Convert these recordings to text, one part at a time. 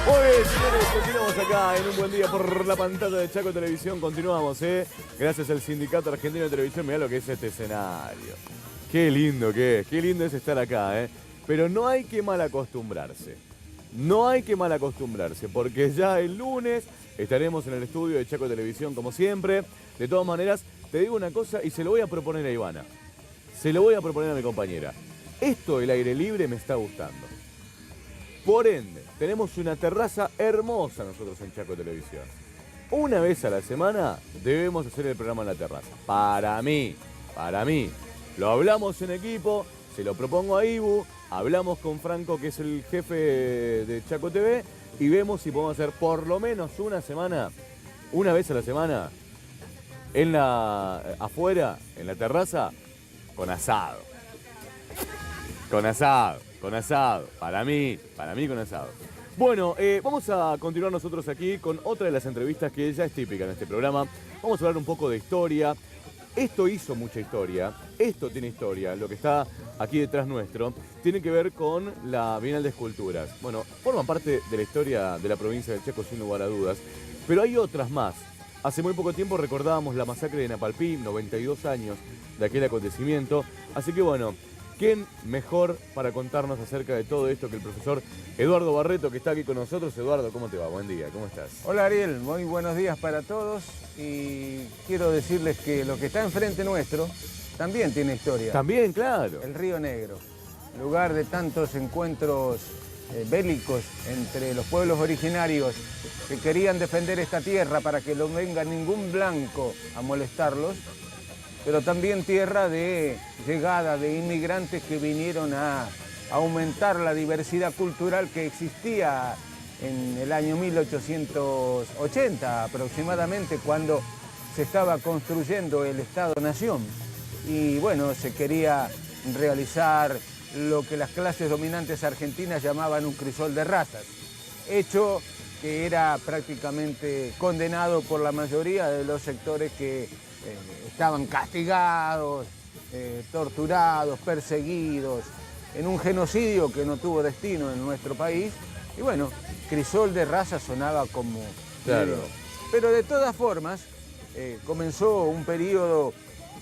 Muy bien, señores, continuamos acá en un buen día por la pantalla de Chaco Televisión. Continuamos, gracias al Sindicato Argentino de Televisión. Mirá lo que es este escenario. Qué lindo que es, qué lindo es estar acá, Pero no hay que mal acostumbrarse. No hay que mal acostumbrarse, porque ya el lunes estaremos en el estudio de Chaco Televisión como siempre. De todas maneras, te digo una cosa y se lo voy a proponer a Ivana. Se lo voy a proponer a mi compañera. Esto del aire libre me está gustando. Por ende, tenemos una terraza hermosa nosotros en Chaco Televisión. Una vez a la semana debemos hacer el programa en la terraza. Para mí. Lo hablamos en equipo, se lo propongo a Ibu, hablamos con Franco, que es el jefe de Chaco TV, y vemos si podemos hacer por lo menos una vez a la semana, afuera, en la terraza, con asado. Con asado. Para mí con asado. Bueno, vamos a continuar nosotros aquí con otra de las entrevistas que ya es típica en este programa. Vamos a hablar un poco de historia. Esto hizo mucha historia, esto tiene historia, lo que está aquí detrás nuestro, tiene que ver con la Bienal de Esculturas. Bueno, forman parte de la historia de la provincia del Chaco sin lugar a dudas, pero hay otras más. Hace muy poco tiempo recordábamos la masacre de Napalpí, 92 años de aquel acontecimiento, así que bueno, ¿quién mejor para contarnos acerca de todo esto que el profesor Eduardo Barreto, que está aquí con nosotros? Eduardo, ¿cómo te va? Buen día, ¿cómo estás? Hola Ariel, muy buenos días para todos y quiero decirles que lo que está enfrente nuestro también tiene historia. También, claro. El Río Negro, lugar de tantos encuentros bélicos entre los pueblos originarios que querían defender esta tierra para que no venga ningún blanco a molestarlos, pero también tierra de llegada de inmigrantes que vinieron a aumentar la diversidad cultural que existía en el año 1880 aproximadamente, cuando se estaba construyendo el Estado-Nación. Y bueno, se quería realizar lo que las clases dominantes argentinas llamaban un crisol de razas, hecho que era prácticamente condenado por la mayoría de los sectores que estaban castigados, torturados, perseguidos, en un genocidio que no tuvo destino en nuestro país. Y bueno, crisol de raza sonaba como... Claro. Pero de todas formas, comenzó un periodo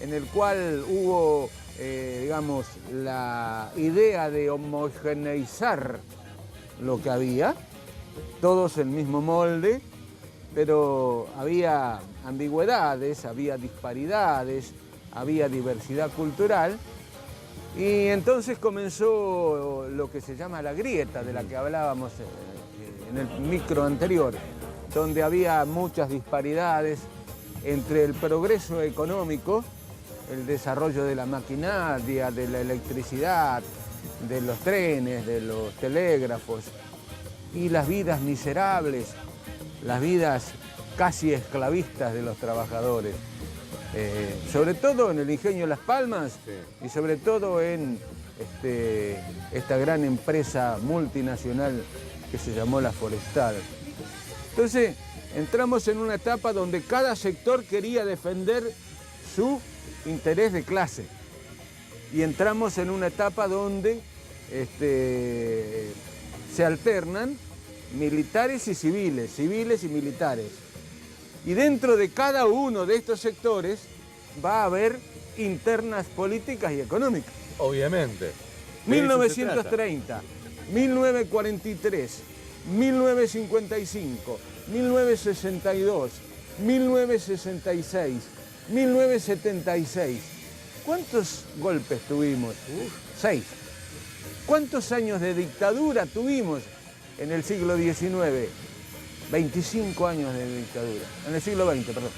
en el cual hubo, digamos, la idea de homogeneizar lo que había, todos el mismo molde, pero había ambigüedades, había disparidades, había diversidad cultural. Y entonces comenzó lo que se llama la grieta, de la que hablábamos en el micro anterior, donde había muchas disparidades entre el progreso económico, el desarrollo de la maquinaria, de la electricidad, de los trenes, de los telégrafos, y las vidas miserables, las vidas casi esclavistas de los trabajadores. Sobre todo en el ingenio Las Palmas, sí, y sobre todo en esta gran empresa multinacional que se llamó La Forestal. Entonces entramos en una etapa donde cada sector quería defender su interés de clase, y entramos en una etapa donde se alternan militares y civiles, civiles y militares. Y dentro de cada uno de estos sectores va a haber internas políticas y económicas. Obviamente. 1930, 1943, 1955, 1962, 1966, 1976. ¿Cuántos golpes tuvimos? 6. ¿Cuántos años de dictadura tuvimos en el siglo XIX? 25 años de dictadura. En el siglo XX, perdón.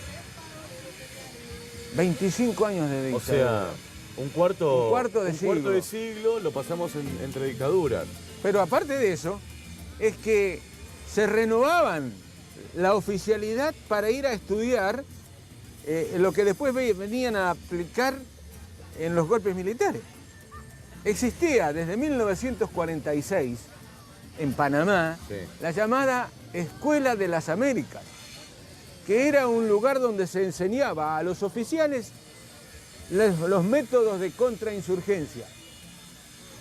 25 años de dictadura. O sea, un cuarto de siglo lo pasamos entre dictaduras. Pero aparte de eso, es que se renovaban la oficialidad para ir a estudiar lo que después venían a aplicar en los golpes militares. Existía desde 1946 en Panamá, sí, la llamada Escuela de las Américas, que era un lugar donde se enseñaba a los oficiales los métodos de contrainsurgencia,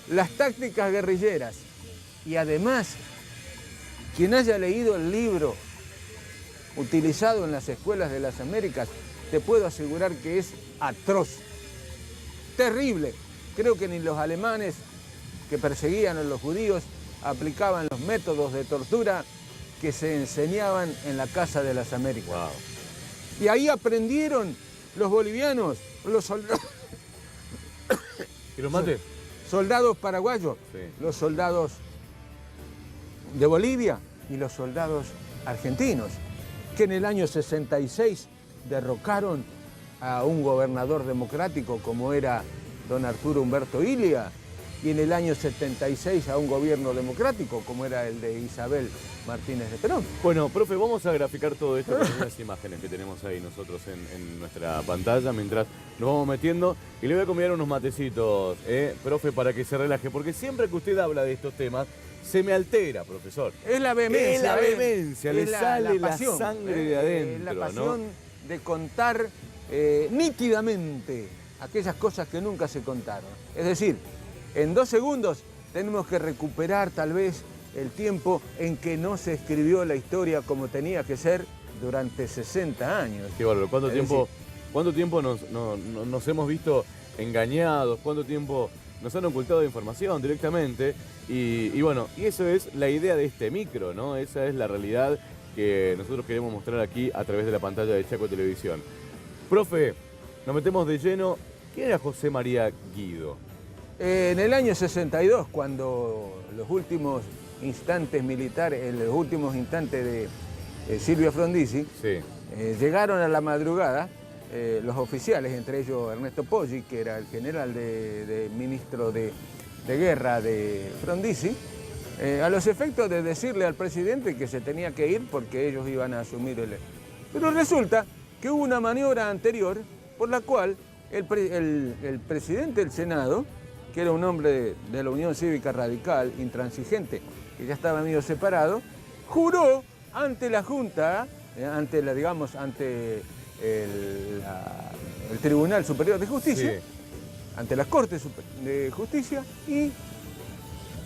las tácticas guerrilleras, y además Quien haya leído el libro utilizado en las escuelas de las Américas, te puedo asegurar que es atroz, terrible. Creo que ni los alemanes que perseguían a los judíos aplicaban los métodos de tortura que se enseñaban en la Casa de las Américas. Wow. Y ahí aprendieron los bolivianos, los soldados. ¿Y los mates? Soldados paraguayos, Sí. los soldados de Bolivia y los soldados argentinos, que en el año 66 derrocaron a un gobernador democrático como era don Arturo Humberto Ilia, y en el año 76 a un gobierno democrático como era el de Isabel Martínez de Perón. Bueno, profe, vamos a graficar todo esto con unas imágenes que tenemos ahí nosotros en nuestra pantalla mientras nos vamos metiendo. Y le voy a convidar unos matecitos, profe, para que se relaje, porque siempre que usted habla de estos temas, se me altera, profesor. Es la vehemencia. Es la vehemencia, le es sale la pasión, sangre de adentro, la pasión de contar nítidamente aquellas cosas que nunca se contaron. Es decir, en 2 segundos tenemos que recuperar tal vez el tiempo en que no se escribió la historia como tenía que ser durante 60 años. Qué bárbaro. ¿Cuánto tiempo nos hemos visto engañados? ¿Cuánto tiempo nos han ocultado información directamente? Y bueno, y eso es la idea de este micro, ¿no? Esa es la realidad que nosotros queremos mostrar aquí a través de la pantalla de Chaco Televisión. Profe, nos metemos de lleno. ¿Quién era José María Guido? En el año 62, cuando los últimos instantes militares, los últimos instantes de Silvio Frondizi, Sí. llegaron a la madrugada los oficiales, entre ellos Ernesto Poggi, que era el general de ministro de guerra de Frondizi, a los efectos de decirle al presidente que se tenía que ir porque ellos iban a asumir el... Pero resulta que hubo una maniobra anterior por la cual el presidente del Senado, que era un hombre de la Unión Cívica Radical, intransigente, que ya estaba medio separado, juró ante la Junta, ante el Tribunal Superior de Justicia, Sí. ante las Cortes de Justicia, y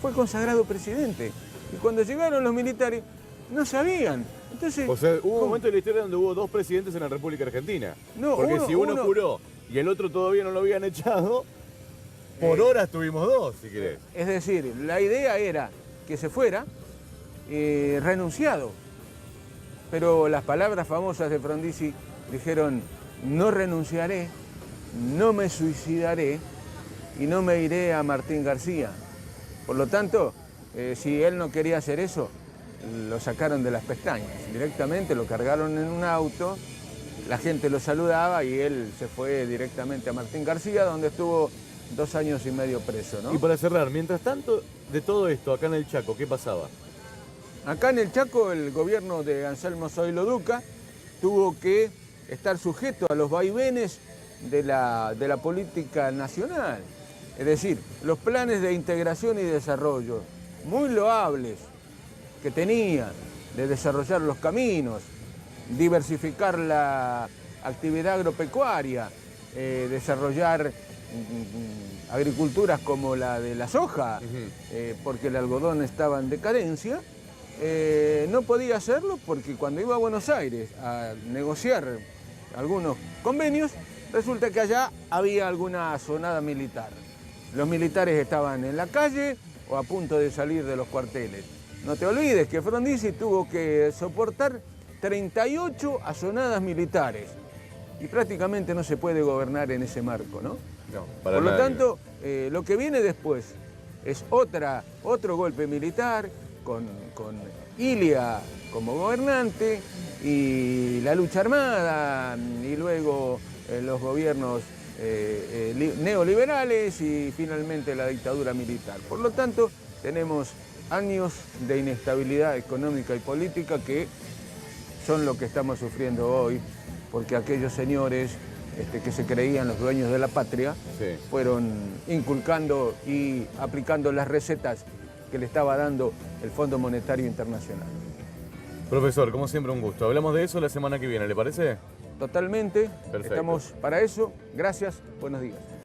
fue consagrado presidente. Y cuando llegaron los militares, no sabían. Entonces, O sea, hubo un momento en la historia donde hubo 2 presidentes en la República Argentina. No, Porque si uno juró y el otro todavía no lo habían echado, por horas tuvimos 2, si querés. Es decir, la idea era que se fuera renunciado. Pero las palabras famosas de Frondizi dijeron: no renunciaré, no me suicidaré y no me iré a Martín García. Por lo tanto, si él no quería hacer eso, lo sacaron de las pestañas. Directamente lo cargaron en un auto, la gente lo saludaba y él se fue directamente a Martín García, donde estuvo 2 años y medio preso, ¿no? Y para cerrar, mientras tanto, de todo esto, acá en el Chaco, ¿qué pasaba? Acá en el Chaco, el gobierno de Anselmo Zoilo Duca tuvo que estar sujeto a los vaivenes de la política nacional. Es decir, los planes de integración y desarrollo, muy loables, que tenía de desarrollar los caminos, diversificar la actividad agropecuaria, desarrollar agriculturas como la de la soja, porque el algodón estaba en decadencia, no podía hacerlo porque cuando iba a Buenos Aires a negociar algunos convenios, resulta que allá había alguna asonada militar. Los militares estaban en la calle o a punto de salir de los cuarteles. No te olvides que Frondizi tuvo que soportar 38 asonadas militares y prácticamente no se puede gobernar en ese marco, ¿no? No, para Por lo nada. tanto, lo que viene después es otro golpe militar con Ilia como gobernante y la lucha armada y luego los gobiernos neoliberales y finalmente la dictadura militar. Por lo tanto, tenemos años de inestabilidad económica y política que son lo que estamos sufriendo hoy, porque aquellos señores que se creían los dueños de la patria Sí. fueron inculcando y aplicando las recetas que le estaba dando el Fondo Monetario Internacional. Profesor, como siempre, un gusto. Hablamos de eso la semana que viene, ¿le parece? Totalmente, Perfecto. estamos para eso. Gracias, buenos días.